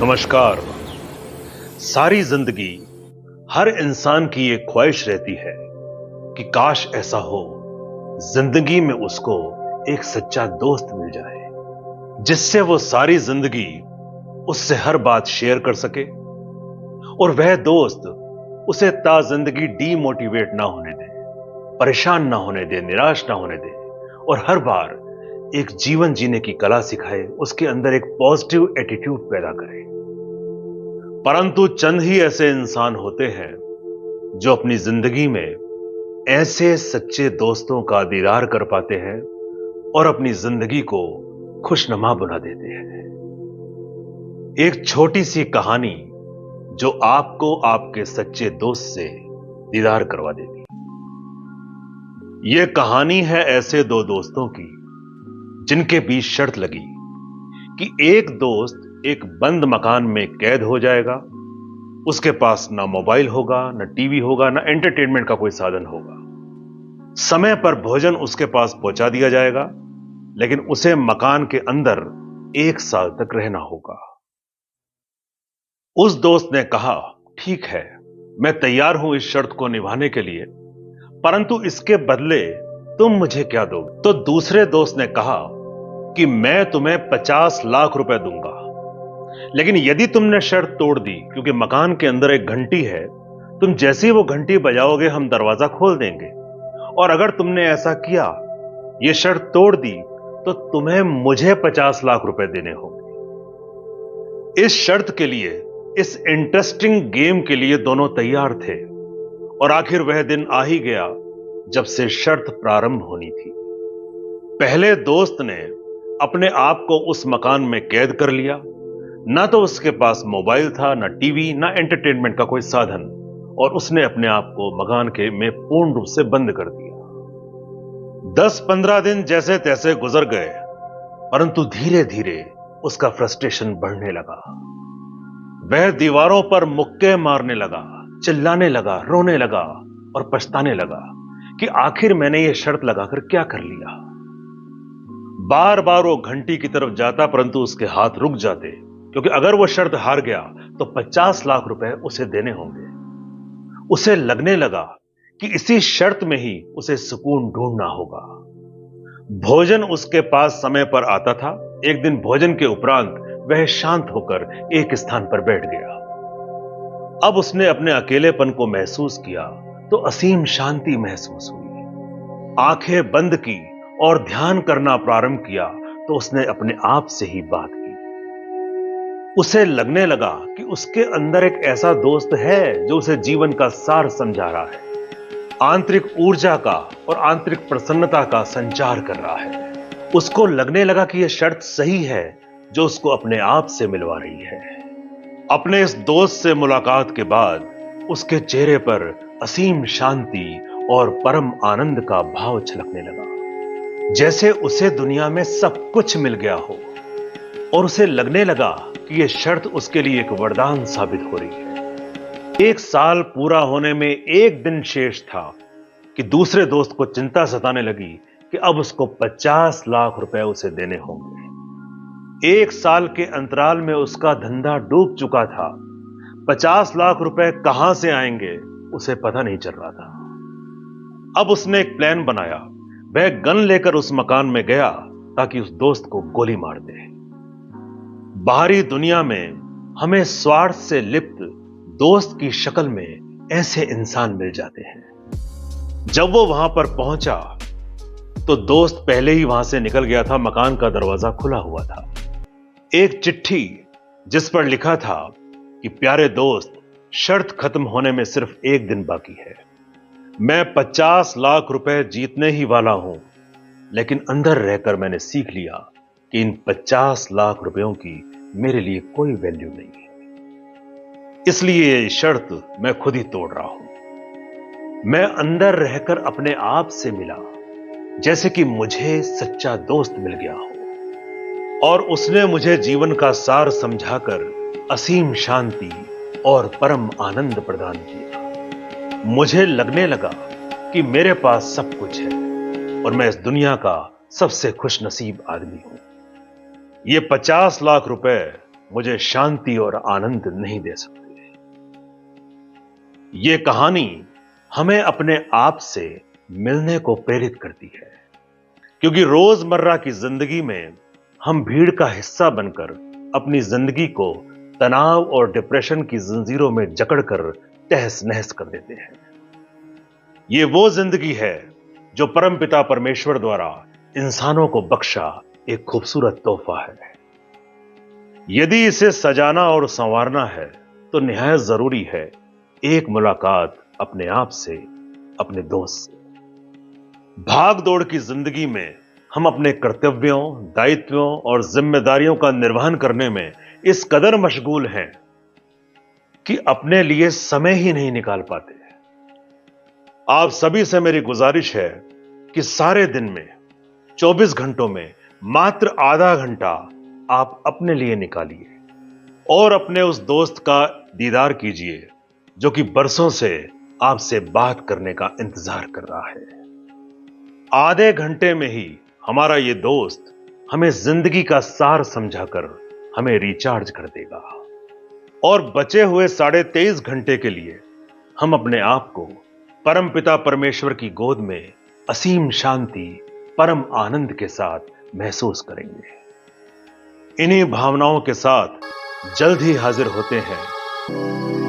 नमस्कार। सारी जिंदगी हर इंसान की एक ख्वाहिश रहती है कि काश ऐसा हो, जिंदगी में उसको एक सच्चा दोस्त मिल जाए, जिससे वो सारी जिंदगी उससे हर बात शेयर कर सके और वह दोस्त उसे ता जिंदगी डीमोटिवेट ना होने दे, परेशान ना होने दे, निराश ना होने दे और हर बार एक जीवन जीने की कला सिखाए, उसके अंदर एक पॉजिटिव एटीट्यूड पैदा करे। परंतु चंद ही ऐसे इंसान होते हैं जो अपनी जिंदगी में ऐसे सच्चे दोस्तों का दीदार कर पाते हैं और अपनी जिंदगी को खुशनुमा बना देते हैं। एक छोटी सी कहानी जो आपको आपके सच्चे दोस्त से दीदार करवा देगी। यह कहानी है ऐसे दो दोस्तों की जिनके बीच शर्त लगी कि एक दोस्त एक बंद मकान में कैद हो जाएगा, उसके पास ना मोबाइल होगा, ना टीवी होगा, ना एंटरटेनमेंट का कोई साधन होगा। समय पर भोजन उसके पास पहुंचा दिया जाएगा, लेकिन उसे मकान के अंदर 1 साल तक रहना होगा। उस दोस्त ने कहा, ठीक है, मैं तैयार हूं इस शर्त को निभाने के लिए, परंतु इसके बदले तुम मुझे क्या दोगे? तो दूसरे दोस्त ने कहा कि मैं तुम्हें 50 लाख रुपए दूंगा, लेकिन यदि तुमने शर्त तोड़ दी, क्योंकि मकान के अंदर एक घंटी है, तुम जैसे ही वो घंटी बजाओगे हम दरवाजा खोल देंगे, और अगर तुमने ऐसा किया, ये शर्त तोड़ दी, तो तुम्हें मुझे 50 लाख रुपए देने होंगे। इस शर्त के लिए, इस इंटरेस्टिंग गेम के लिए दोनों तैयार थे और आखिर वह दिन आ ही गया जब से शर्त प्रारंभ होनी थी। पहले दोस्त ने अपने आप को उस मकान में कैद कर लिया। ना तो उसके पास मोबाइल था, ना टीवी, ना एंटरटेनमेंट का कोई साधन, और उसने अपने आप को मकान के में पूर्ण रूप से बंद कर दिया। 10-15 दिन जैसे तैसे गुजर गए, परंतु धीरे धीरे उसका फ्रस्ट्रेशन बढ़ने लगा। वह दीवारों पर मुक्के मारने लगा, चिल्लाने लगा, रोने लगा और पछताने लगा कि आखिर मैंने यह शर्त लगाकर क्या कर लिया। बार बार वो घंटी की तरफ जाता, परंतु उसके हाथ रुक जाते, क्योंकि अगर वो शर्त हार गया तो 50 लाख रुपए उसे देने होंगे। उसे लगने लगा कि इसी शर्त में ही उसे सुकून ढूंढना होगा। भोजन उसके पास समय पर आता था। एक दिन भोजन के उपरांत वह शांत होकर एक स्थान पर बैठ गया। अब उसने अपने अकेलेपन को महसूस किया तो असीम शांति महसूस हुई। आंखें बंद की और ध्यान करना प्रारंभ किया तो उसने अपने आप से ही बात की। उसे लगने लगा कि उसके अंदर एक ऐसा दोस्त है जो उसे जीवन का सार समझा रहा है, आंतरिक ऊर्जा का और आंतरिक प्रसन्नता का संचार कर रहा है। उसको लगने लगा कि यह शर्त सही है जो उसको अपने आप से मिलवा रही है। अपने इस दोस्त से मुलाकात के बाद उसके चेहरे पर असीम शांति और परम आनंद का भाव छलकने लगा, जैसे उसे दुनिया में सब कुछ मिल गया हो, और उसे लगने लगा कि यह शर्त उसके लिए एक वरदान साबित हो रही है। 1 साल पूरा होने में एक दिन शेष था कि दूसरे दोस्त को चिंता सताने लगी कि अब उसको 50 लाख रुपए उसे देने होंगे। 1 साल के अंतराल में उसका धंधा डूब चुका था। 50 लाख रुपए कहां से आएंगे उसे पता नहीं चल रहा था। अब उसने एक प्लान बनाया। वह गन लेकर उस मकान में गया ताकि उस दोस्त को गोली मार दे। बाहरी दुनिया में हमें स्वार्थ से लिप्त दोस्त की शक्ल में ऐसे इंसान मिल जाते हैं। जब वो वहां पर पहुंचा तो दोस्त पहले ही वहां से निकल गया था। मकान का दरवाजा खुला हुआ था। एक चिट्ठी जिस पर लिखा था कि प्यारे दोस्त, शर्त खत्म होने में सिर्फ 1 दिन बाकी है। मैं 50 लाख रुपए जीतने ही वाला हूं, लेकिन अंदर रहकर मैंने सीख लिया कि इन 50 लाख रुपयों की मेरे लिए कोई वैल्यू नहीं है। इसलिए ये शर्त मैं खुद ही तोड़ रहा हूं। मैं अंदर रहकर अपने आप से मिला, जैसे कि मुझे सच्चा दोस्त मिल गया हो, और उसने मुझे जीवन का सार समझाकर असीम शांति और परम आनंद प्रदान किया। मुझे लगने लगा कि मेरे पास सब कुछ है और मैं इस दुनिया का सबसे खुशनसीब आदमी हूं। ये 50 लाख रुपए मुझे शांति और आनंद नहीं दे सकते। ये कहानी हमें अपने आप से मिलने को प्रेरित करती है, क्योंकि रोजमर्रा की जिंदगी में हम भीड़ का हिस्सा बनकर अपनी जिंदगी को तनाव और डिप्रेशन की जंजीरों में जकड़कर तहस नहस कर देते हैं। ये वो जिंदगी है जो परमपिता परमेश्वर द्वारा इंसानों को बख्शा एक खूबसूरत तोहफा है। यदि इसे सजाना और संवारना है तो निहायत जरूरी है एक मुलाकात अपने आप से, अपने दोस्त से। भाग दौड़ की जिंदगी में हम अपने कर्तव्यों, दायित्वों और जिम्मेदारियों का निर्वहन करने में इस कदर मशगूल हैं कि अपने लिए समय ही नहीं निकाल पाते। आप सभी से मेरी गुजारिश है कि सारे दिन में 24 घंटों में मात्र आधा घंटा आप अपने लिए निकालिए और अपने उस दोस्त का दीदार कीजिए जो कि बरसों से आपसे बात करने का इंतजार कर रहा है। आधे घंटे में ही हमारा ये दोस्त हमें जिंदगी का सार समझाकर हमें रिचार्ज कर देगा और बचे हुए 23.5 घंटे के लिए हम अपने आप को परमपिता परमेश्वर की गोद में असीम शांति, परम आनंद के साथ महसूस करेंगे। इन्हीं भावनाओं के साथ जल्द ही हाजिर होते हैं